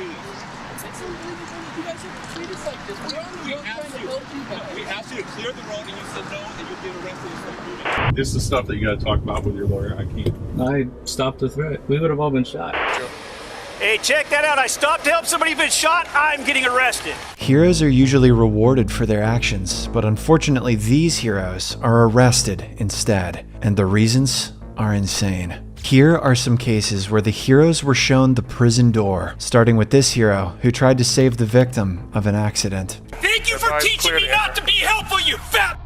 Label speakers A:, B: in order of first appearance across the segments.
A: You guys have treated like this. We're on the road trying to help you guys. We asked you to clear the road and you said no, and you'll get arrested and start moving.
B: This is stuff that you got to talk about with your lawyer. I can't.
C: I stopped the threat. We would have all been shot.
D: Hey, check that out. I stopped to help somebody who's been shot. I'm getting arrested.
E: Heroes are usually rewarded for their actions, but unfortunately these heroes are arrested instead, and the reasons are insane. Here are some cases where the heroes were shown the prison door, starting with this hero who tried to save the victim of an accident.
D: Thank you for teaching me not to be helpful, you fat...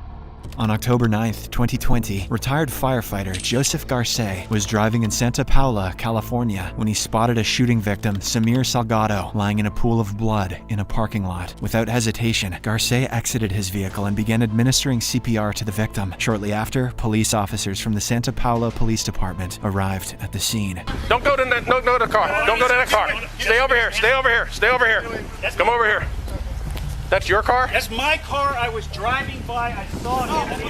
E: On October 9th, 2020, retired firefighter Joseph Garce was driving in Santa Paula, California, when he spotted a shooting victim, Samir Salgado, lying in a pool of blood in a parking lot. Without hesitation, Garce exited his vehicle and began administering CPR to the victim. Shortly after, police officers from the Santa Paula Police Department arrived at the scene.
F: Don't go to the car. Don't go to that car. Stay over here. Stay over here. Stay over here. Come over here. That's your car?
D: That's my car. I was driving by. I saw him.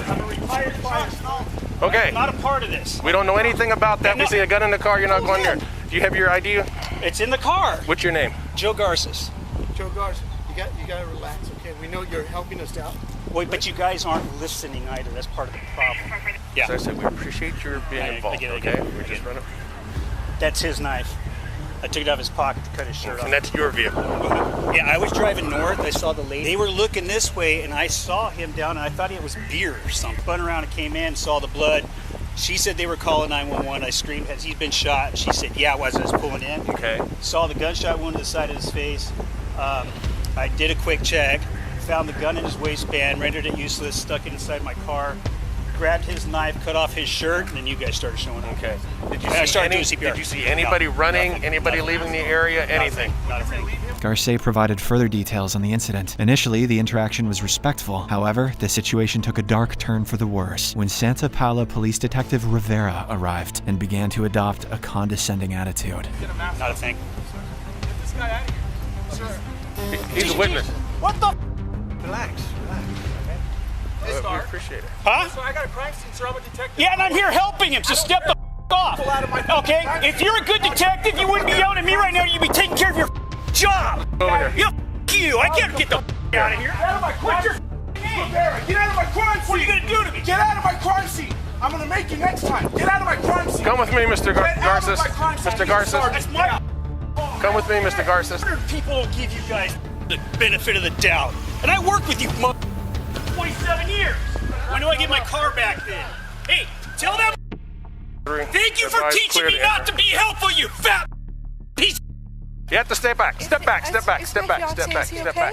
D: I'm a retired firefighter.
F: Okay.
D: I'm not a part of this.
F: We don't know anything about that. We see a gun in the car. You're not going there. Do you have your ID?
D: It's in the car.
F: What's your name?
D: Joe Garces.
G: Joe Garces, you got to relax, okay? We know you're helping us out.
D: Wait, but you guys aren't listening either. That's part of the problem. Yeah.
F: So I said we appreciate your being involved, okay? We're just running.
D: That's his knife. I took it out of his pocket to cut his shirt off.
F: And that's your vehicle?
D: Yeah, I was driving north. I saw the lady. They were looking this way, and I saw him down, and I thought it was beer or something. Spun around and came in, saw the blood. She said they were calling 911. I screamed, has he been shot? She said, yeah, as I was pulling in.
F: Okay.
D: Saw the gunshot wound to the side of his face. I did a quick check, found the gun in his waistband, rendered it useless, stuck it inside my car, grabbed his knife, cut off his shirt, and then you guys started showing up.
F: Okay. Did you see
D: CPR.
F: anybody running, anybody leaving the area, anything?
D: Not a thing.
E: Garce provided further details on the incident. Initially, the interaction was respectful. However, the situation took a dark turn for the worse when Santa Paula Police Detective Rivera arrived and began to adopt a condescending attitude.
D: Not a thing.
G: Get this guy out of here. Sir.
F: He's a witness.
D: What the?
G: Relax.
F: We appreciate it.
D: Huh?
G: So I got a crime scene, sir. I'm a detective.
D: Yeah, and I'm here helping him, so step the off. Okay? If you're a good detective, you wouldn't be yelling at me right now. You'd be taking care of your job.
F: Over here.
D: You. I can't get the out of here.
G: Get out of my crime scene. Get out of my crime scene.
D: What are you going to do to me?
G: Get out of my crime scene. I'm going to make you next time. Get out of my crime scene.
F: Come with me, Mr. Garces. Mr. Garces.
D: That's my...
F: Come with me, Mr. Garces.
D: People will give you guys the benefit of the doubt. And I worked with you, 27 years. When do I get my car back then? Hey, tell them... Thank you for teaching me not to be helpful, you fat piece.
F: You have to step back. Step back.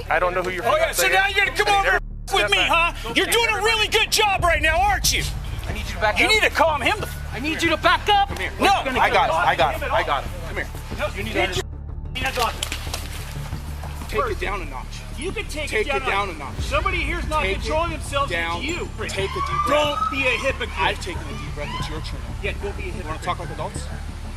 F: I don't know who you're.
D: Oh yeah, so now you're gonna come over with me, huh? You're doing a really good job right now, aren't you?
G: I need you to back up.
D: You need to calm him. I need you to back up.
G: Come here.
D: No.
G: I got it. Come here. You need to take it down a notch.
D: You can take
G: it
D: down
G: down a notch.
D: Somebody here's not controlling themselves.
G: Down.
D: It's you.
G: Take a deep breath.
D: Don't be a hypocrite.
G: I've taken a deep breath. It's your turn.
D: Yeah, don't be a hypocrite.
G: You want to talk like adults?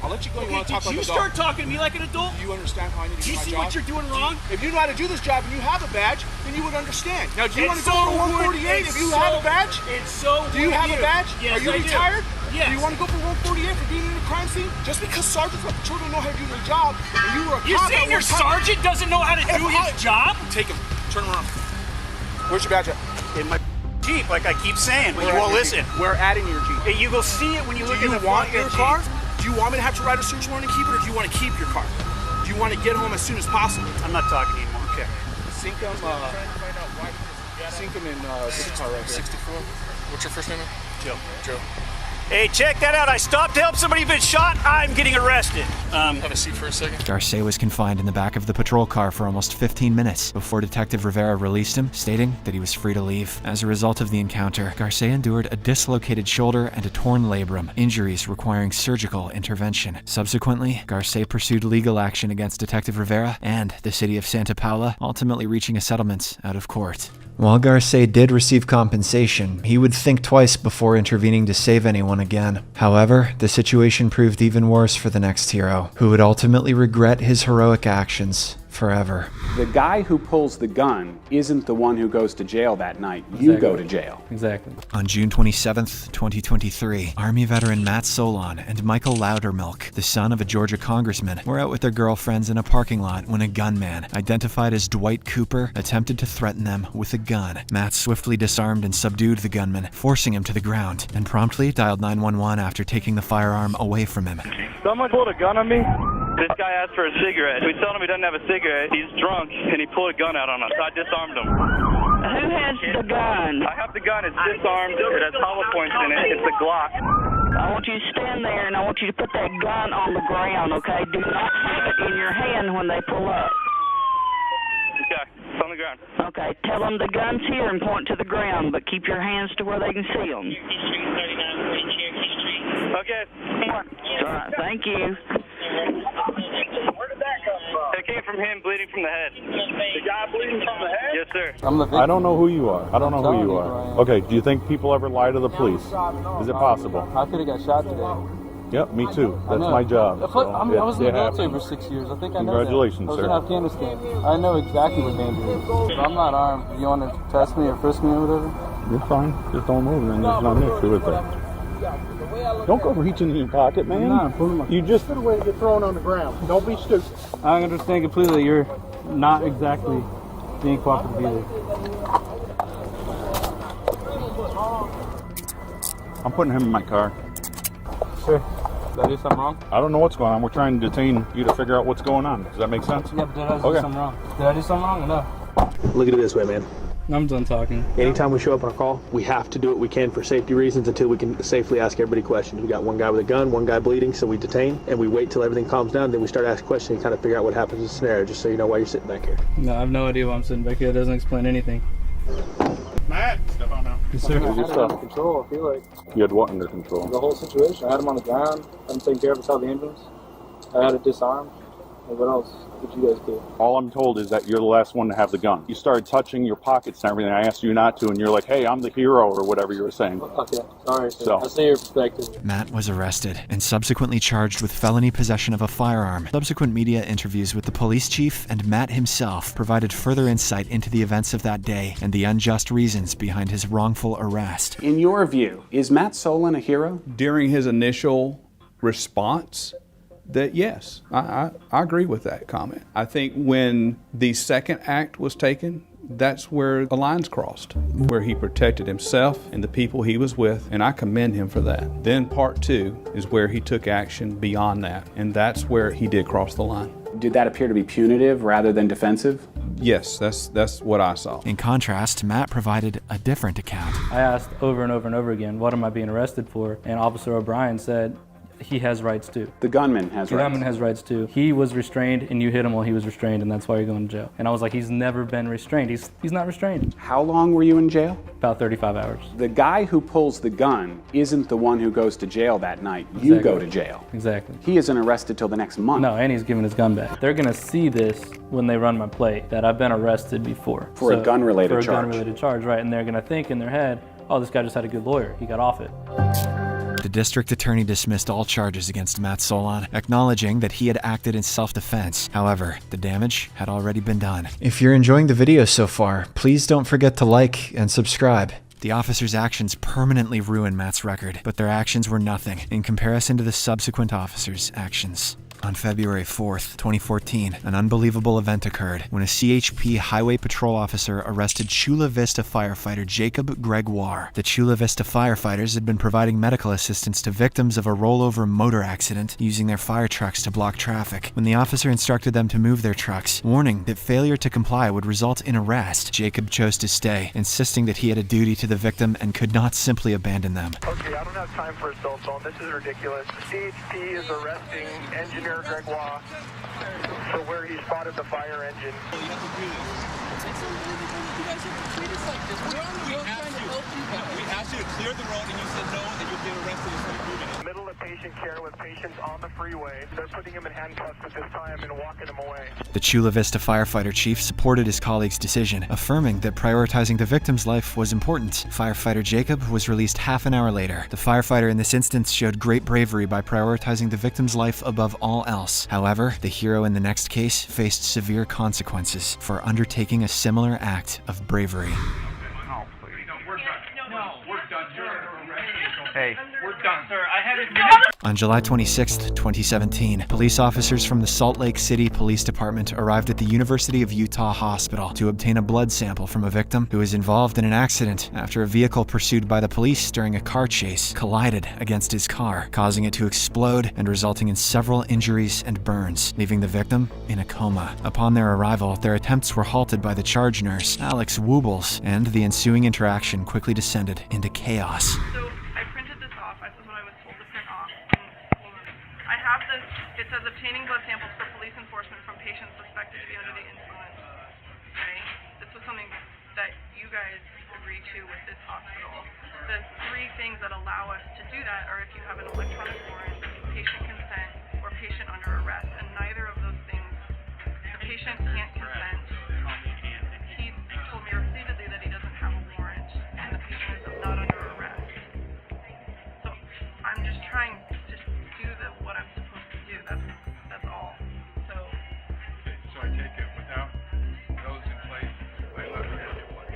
G: I'll let you go. You want to talk like
D: you
G: adults?
D: start talking to me like an adult?
G: Do you understand how I need to
D: Do
G: do
D: you
G: my
D: see
G: job?
D: what you're doing wrong?
G: If you know how to do this job and you have a badge, then you would understand. Now, do you want to
D: so
G: go for 148 if you have a badge?
D: It's so
G: Do you have a badge?
D: Yes,
G: Are you
D: I do.
G: retired?
D: Yes.
G: Do you want to go for 148 for being in a crime scene? Just because sergeants of patrol don't know how to do their job, and you were a
D: You're
G: cop
D: saying
G: at
D: your
G: one time-
D: sergeant doesn't know how to do his job?
G: Take him. Turn him around. Where's your badge at?
D: In my Jeep, like I keep saying, but you
G: Where
D: won't
G: at your
D: listen.
G: Jeep? Where at in your Jeep?
D: Hey, you will see it when you
G: Do
D: look
G: you
D: at the
G: want
D: front
G: your
D: of the
G: car?
D: Jeep.
G: Do you want me to have to write a search warrant and keep it, or do you want to keep your car? Do you want to get home as soon as possible?
D: I'm not talking anymore.
G: Okay. Sink him in this car right here.
B: 64. What's your first name?
D: Joe.
B: Joe.
D: Hey, check that out. I stopped to help somebody who's been shot. I'm getting arrested.
B: Have a seat for a second.
E: Garce was confined in the back of the patrol car for almost 15 minutes before Detective Rivera released him, stating that he was free to leave. As a result of the encounter, Garce endured a dislocated shoulder and a torn labrum, injuries requiring surgical intervention. Subsequently, Garce pursued legal action against Detective Rivera and the city of Santa Paula, ultimately reaching a settlement out of court. While Garce did receive compensation, he would think twice before intervening to save anyone again. However, the situation proved even worse for the next hero, who would ultimately regret his heroic actions forever.
H: The guy who pulls the gun isn't the one who goes to jail that night. You go to jail.
C: Exactly.
E: On June 27th, 2023, Army veteran Matt Solon and Michael Loudermilk, the son of a Georgia congressman, were out with their girlfriends in a parking lot when a gunman, identified as Dwight Cooper, attempted to threaten them with a gun. Matt swiftly disarmed and subdued the gunman, forcing him to the ground, and promptly dialed 911 after taking the firearm away from him.
I: Someone pulled a gun on me. This guy asked for a cigarette. We told him he doesn't have a cigarette. He's drunk, and he pulled a gun out on us. So I disarmed him.
J: Who has the gun?
I: I have the gun. It's disarmed. It has hollow points in it. It's a Glock.
J: I want you to stand there, and I want you to put that gun on the ground, okay? Do not have it in your hand when they pull up.
I: Okay, it's on the ground.
J: Okay, tell them the gun's here and point to the ground, but keep your hands to where they can see them.
I: Okay.
J: All right, thank you.
I: Where did that come from? It came from him bleeding from the head. The guy bleeding from the head? Yes, sir.
K: I don't know who you are. I don't know who you are. Okay, do you think people ever lie to the police? Is it possible?
L: I could have got shot today.
K: Yep, me too. That's my job.
L: I was in the military for 6 years. I think I know that.
K: Congratulations,
L: I was
K: sir.
L: in Afghanistan. I know exactly what danger is. If I'm not armed, you want to test me or frisk me or whatever?
K: You're fine. Just don't move, and there's not an issue with that. Don't go reaching in your pocket, man. You just
G: Get away, get thrown on the ground. Don't be stupid.
L: I understand completely. You're not exactly being cooperative either.
K: I'm putting him in my car.
L: Sure. Did I do something wrong?
K: I don't know what's going on. We're trying to detain you to figure out what's going on. Does that make sense?
L: Yeah, but did I do something wrong? Did I do something wrong or no?
M: Look at it this way, man.
L: I'm done talking.
M: Anytime we show up on a call, we have to do what we can for safety reasons until we can safely ask everybody questions. We got one guy with a gun, one guy bleeding, so we detain, and we wait till everything calms down, then we start asking questions and kind of figure out what happens in the scenario, just so you know why you're sitting back here.
L: No, I have no idea why I'm sitting back here. It doesn't explain anything.
K: Matt, step on now.
L: Yes, sir.
K: I had
L: it under control, I feel like.
K: You had what under control?
L: The whole situation. I had him on the ground. I'm taking care of us, all the engines. I had it disarmed. And what else did you guys do?
K: All I'm told is that you're the last one to have the gun. You started touching your pockets and everything. I asked you not to, and you're like, hey, I'm the hero, or whatever you were saying.
L: Okay, sorry, sir.
K: So.
L: I see your perspective.
E: Matt was arrested and subsequently charged with felony possession of a firearm. Subsequent media interviews with the police chief and Matt himself provided further insight into the events of that day and the unjust reasons behind his wrongful arrest.
H: In your view, is Matt Solon a hero?
N: During his initial response, that yes, I agree with that comment. I think when the second act was taken, that's where the lines crossed, where he protected himself and the people he was with, and I commend him for that. Then part two is where he took action beyond that, and that's where he did cross the line.
H: Did that appear to be punitive rather than defensive?
N: Yes, that's what I saw.
E: In contrast, Matt provided a different account.
L: I asked over and over and over again, what am I being arrested for? And Officer O'Brien said, he has rights too.
H: The gunman has rights.
L: The gunman has rights too. He was restrained and you hit him while he was restrained, and that's why you're going to jail. And I was like, he's never been restrained. He's not restrained.
H: How long were you in jail?
L: About 35 hours.
H: The guy who pulls the gun isn't the one who goes to jail that night. You go to jail.
L: Exactly.
H: He isn't arrested till the next month.
L: No, and he's giving his gun back. They're gonna see this when they run my plate, that I've been arrested before.
H: For a gun-related charge.
L: For a gun-related charge, right. And they're gonna think in their head, oh, this guy just had a good lawyer. He got off it.
E: The district attorney dismissed all charges against Matt Solon, acknowledging that he had acted in self-defense. However, the damage had already been done. If you're enjoying the video so far, please don't forget to like and subscribe. The officers' actions permanently ruined Matt's record, but their actions were nothing in comparison to the subsequent officers' actions. On February 4th, 2014, an unbelievable event occurred when a CHP Highway Patrol officer arrested Chula Vista firefighter Jacob Gregoire. The Chula Vista firefighters had been providing medical assistance to victims of a rollover motor accident using their fire trucks to block traffic. When the officer instructed them to move their trucks, warning that failure to comply would result in arrest, Jacob chose to stay, insisting that he had a duty to the victim and could not simply abandon them.
O: Okay, I don't have time for a cell phone. This is ridiculous. CHP is arresting Engineer Gregoire for where he spotted the fire engine.
A: We asked you to clear the road and you said no, and you'll get arrested if you moving it.
O: Middle of patient care with patients on the freeway. They're putting him in handcuffs at this time and walking him away.
E: The Chula Vista firefighter chief supported his colleague's decision, affirming that prioritizing the victim's life was important. Firefighter Jacob was released half an hour later. The firefighter in this instance showed great bravery by prioritizing the victim's life above all else. However, the hero in the next next case faced severe consequences for undertaking a similar act of bravery.
I: Hey, we're done, sir. I haven't.
E: On July 26, 2017, police officers from the Salt Lake City Police Department arrived at the University of Utah Hospital to obtain a blood sample from a victim who was involved in an accident after a vehicle pursued by the police during a car chase collided against his car, causing it to explode and resulting in several injuries and burns, leaving the victim in a coma. Upon their arrival, their attempts were halted by the charge nurse, Alex Woobles, and the ensuing interaction quickly descended into chaos.
P: It says obtaining blood samples for police enforcement from patients suspected to be under the influence. Okay? This was something that you guys agreed to with this hospital. The three things that allow us to do that are if you have an electronic warrant, patient consent, or patient under arrest. And neither of those things, the patient can't consent. He told me repeatedly that he doesn't have a warrant, and the patient is not under arrest. So I'm just trying to do what I'm supposed to do. That's all. So
Q: I take it without those in place, I let her get one.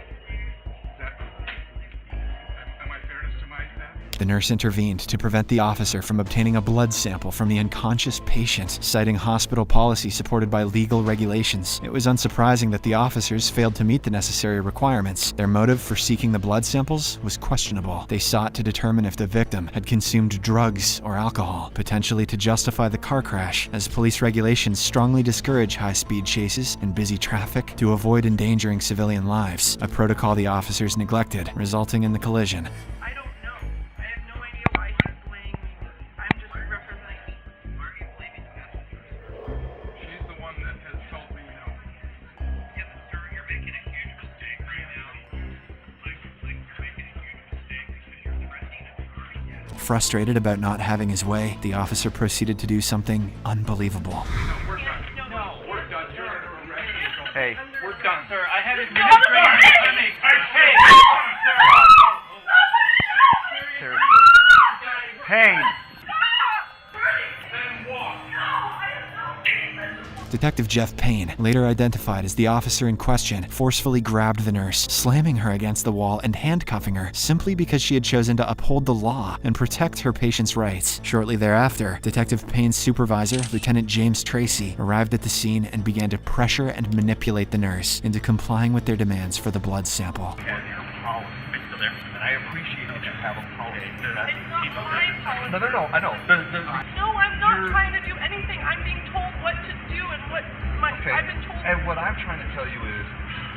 Q: Am I fair to surmise that?
E: The nurse intervened to prevent the officer from obtaining a blood sample from the unconscious patient, citing hospital policy supported by legal regulations. It was unsurprising that the officers failed to meet the necessary requirements. Their motive for seeking the blood samples was questionable. They sought to determine if the victim had consumed drugs or alcohol, potentially to justify the car crash, as police regulations strongly discourage high-speed chases and busy traffic to avoid endangering civilian lives, a protocol the officers neglected, resulting in the collision. Frustrated about not having his way, the officer proceeded to do something unbelievable.
I: Hey, we're done, sir. I haven't. Seriously. Pain.
E: Detective Jeff Payne, later identified as the officer in question, forcefully grabbed the nurse, slamming her against the wall and handcuffing her simply because she had chosen to uphold the law and protect her patient's rights. Shortly thereafter, Detective Payne's supervisor, Lieutenant James Tracy, arrived at the scene and began to pressure and manipulate the nurse into complying with their demands for the blood sample.
I: And I appreciate that you have a policy. No, I know.
P: No, I'm not trying to do anything. I'm being told what to do and what I've been told.
I: And what I'm trying to tell you is,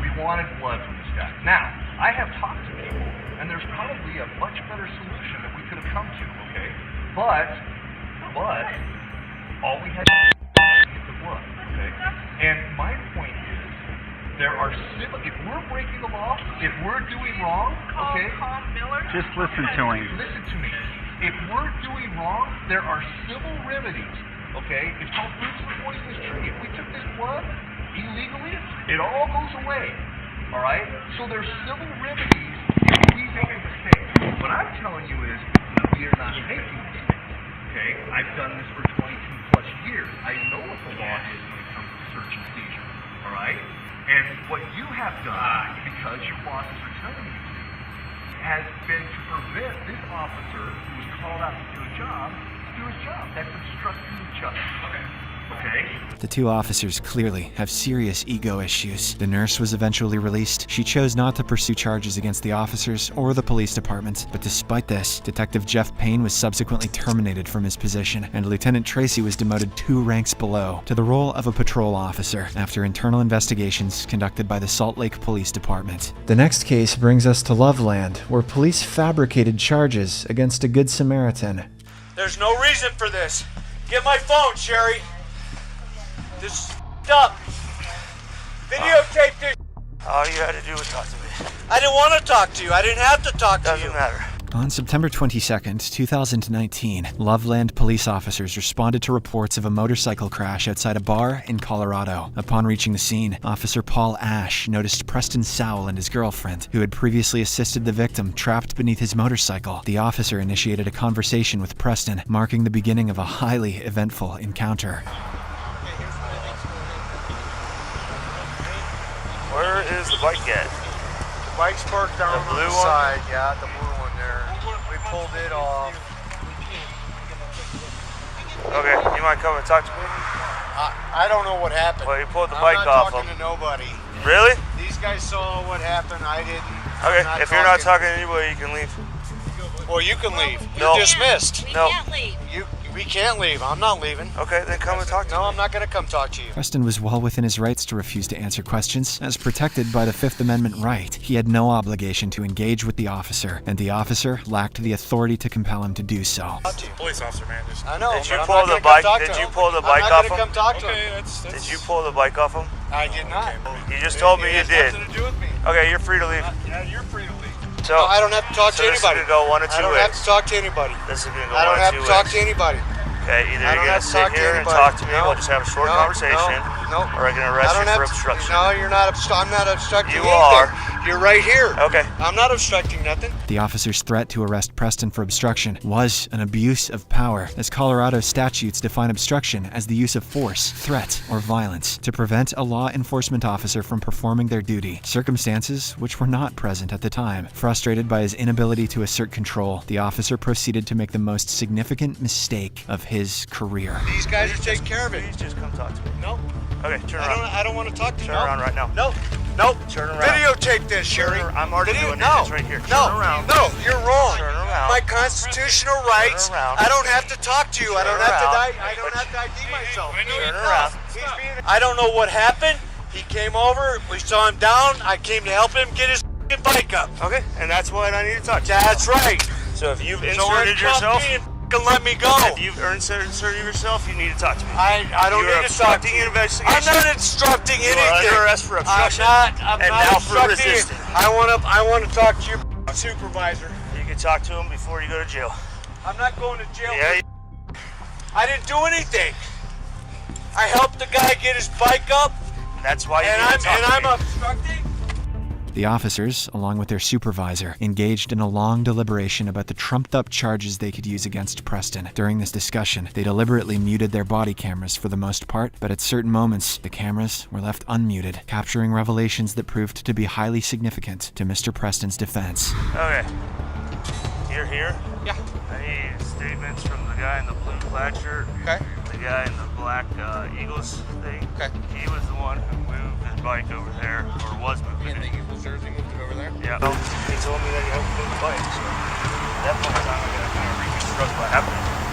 I: we wanted blood from this guy. Now, I have talked to people, and there's probably a much better solution that we could have come to, okay? But, all we had to do was get the blood, okay? And my point is, there are if we're breaking the law, if we're doing wrong, okay?
O: Just listen to him.
I: Listen to me. If we're doing wrong, there are civil remedies, okay? It's called fruits of the poisonous tree. If we took this blood illegally, it all goes away, all right? So there's civil remedies if we make a mistake. What I'm telling you is, we are not making mistakes, okay? I've done this for 22 plus years. I know what the law is when it comes to search and seizure, all right? And what you have done, because your bosses are telling you to, has been to prevent this officer who was called out to do a job to do his job. That's obstructing justice. Okay?
E: The two officers clearly have serious ego issues. The nurse was eventually released. She chose not to pursue charges against the officers or the police department, but despite this, Detective Jeff Payne was subsequently terminated from his position, and Lieutenant Tracy was demoted 2 ranks below to the role of a patrol officer after internal investigations conducted by the Salt Lake Police Department. The next case brings us to Loveland, where police fabricated charges against a Good Samaritan.
D: There's no reason for this. Get my phone, Sherry. This is up. Videotape this. All you had to do was talk to me. I didn't want to talk to you. I didn't have to talk to you. Doesn't matter.
E: On September 22nd, 2019, Loveland police officers responded to reports of a motorcycle crash outside a bar in Colorado. Upon reaching the scene, Officer Paul Ash noticed Preston Sowell and his girlfriend, who had previously assisted the victim, trapped beneath his motorcycle. The officer initiated a conversation with Preston, marking the beginning of a highly eventful encounter.
R: Where is the bike at?
S: The bike's parked down on the side. Yeah, the blue one there. We pulled it off.
R: Okay, you might come and talk to me?
S: I don't know what happened.
R: Well, you pulled the bike off.
S: I'm not talking to nobody.
R: Really?
S: These guys saw what happened. I didn't.
R: Okay, if you're not talking to anybody, you can leave.
S: Well, you can leave.
R: No.
S: You're dismissed.
R: We can't
S: leave. We can't leave. I'm not leaving.
R: Okay, then come and talk to me.
S: No, I'm not going to come talk to you.
E: Preston was well within his rights to refuse to answer questions, as protected by the Fifth Amendment right. He had no obligation to engage with the officer, and the officer lacked the authority to compel him to do so.
R: Police officer, man.
S: I know.
R: Did you pull the bike? Did you pull the bike off him?
S: I'm not going to come talk to him.
R: Did you pull the bike off him?
S: I did not.
R: You just told me you did.
S: Nothing to do with me.
R: Okay, you're free to leave.
S: Yeah, you're free to leave.
R: So
S: No, I don't have to talk to anybody.
R: This is gonna go one of two
S: I don't
R: ways.
S: have to talk to anybody.
R: This is gonna go
S: I don't
R: one of
S: have
R: two
S: to talk
R: ways.
S: to anybody.
R: Okay, either
S: I
R: you're
S: don't
R: gonna
S: have to
R: sit
S: talk to
R: here and
S: anybody.
R: talk to me,
S: No,
R: we'll just have a short
S: no,
R: conversation,
S: no,
R: or I can arrest you for obstruction.
S: No, you're not. I'm not obstructing
R: You
S: anything.
R: are.
S: You're right here.
R: Okay.
S: I'm not obstructing nothing.
E: The officer's threat to arrest Preston for obstruction was an abuse of power, as Colorado statutes define obstruction as the use of force, threat, or violence to prevent a law enforcement officer from performing their duty, circumstances which were not present at the time. Frustrated by his inability to assert control, the officer proceeded to make the most significant mistake of his career.
S: These guys are taking care of it.
R: Please just come talk to me.
S: No.
R: Okay, turn around.
S: I don't want to talk to you.
R: Turn around right now.
S: No. No.
R: Turn around.
S: Videotape this, Sherry.
R: I'm already doing it.
S: No.
R: It's right here.
S: No.
R: Turn around.
S: No, you're wrong.
R: Turn around.
S: My constitutional rights.
R: Turn around.
S: I don't have to talk to you. I don't
R: Turn
S: have to
R: around.
S: I don't have to ID myself.
R: Turn around.
S: I don't know what happened. He came over. We saw him down. I came to help him get his bike up.
R: Okay, and that's what I need to talk to.
S: That's right.
R: So if you've
S: So
R: inserted
S: handcuff
R: yourself,
S: me and let me go.
R: if you've inserted yourself, you need to talk to me.
S: I don't
R: You're
S: need to talk to
R: obstructing
S: you.
R: an investigation.
S: I'm not obstructing
R: You
S: anything.
R: are under arrest for obstruction.
S: I'm
R: and
S: not
R: now for
S: obstructing.
R: resisting.
S: I want to talk to your supervisor.
R: You can talk to him before you go to jail.
S: I'm not going to jail.
R: Yeah.
S: I didn't do anything. I helped the guy get his bike up.
R: That's why you
S: and
R: need to talk to
S: I'm
R: me.
S: obstructing.
E: The officers, along with their supervisor, engaged in a long deliberation about the trumped-up charges they could use against Preston. During this discussion, they deliberately muted their body cameras for the most part, but at certain moments, the cameras were left unmuted, capturing revelations that proved to be highly significant to Mr. Preston's defense.
R: Okay. You're here?
S: Yeah.
R: I need statements from the guy in the blue plaid shirt.
S: Okay.
R: The guy in the black Eagles thing. Okay. He was the one who moved his bike over there, or was moving it.
S: the Eagles jersey moved it over there?
R: Yeah. He told me that he helped move the bike, so at that point in time, I gotta kind of reconstruct what happened.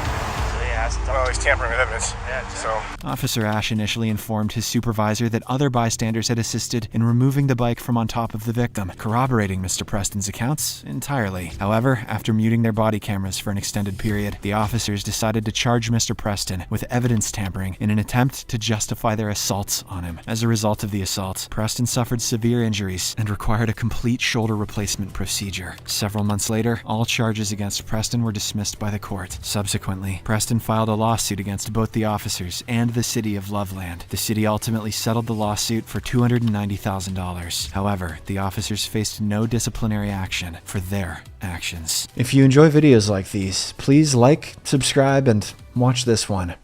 R: So yeah, has to talk.
S: Well, he's tampering with evidence.
R: Yeah, exactly.
E: Officer Ash initially informed his supervisor that other bystanders had assisted in removing the bike from on top of the victim, corroborating Mr. Preston's accounts entirely. However, after muting their body cameras for an extended period, the officers decided to charge Mr. Preston with evidence tampering in an attempt to justify their assaults on him. As a result of the assault, Preston suffered severe injuries and required a complete shoulder replacement procedure. Several months later, all charges against Preston were dismissed by the court. Subsequently, Preston filed a lawsuit against both the officers and the city of Loveland. The city ultimately settled the lawsuit for $290,000. However, the officers faced no disciplinary action for their actions. If you enjoy videos like these, please like, subscribe, and watch this one.